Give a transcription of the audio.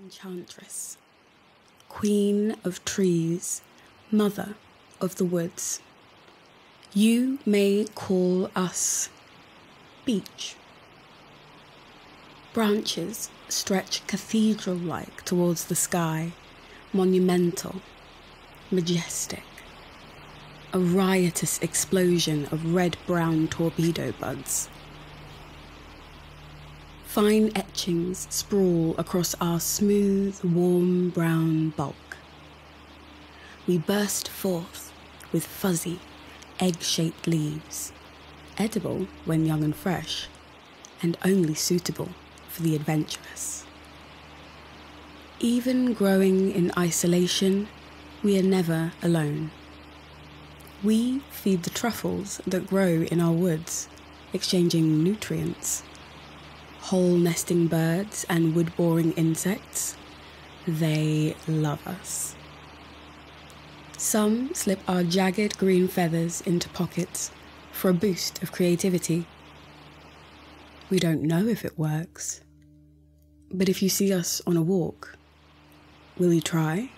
Enchantress, queen of trees, mother of the woods. You may call us Beech. Branches stretch cathedral-like towards the sky, monumental, majestic. A riotous explosion of red-brown torpedo buds. Fine etchings sprawl across our smooth, warm brown bulk. We burst forth with fuzzy, egg-shaped leaves, edible when young and fresh, and only suitable for the adventurous. Even growing in isolation, we are never alone. We feed the truffles that grow in our woods, exchanging nutrients. Whole nesting birds and wood-boring insects, they love us. Some slip our jagged green feathers into pockets for a boost of creativity. We don't know if it works, but if you see us on a walk, will you try?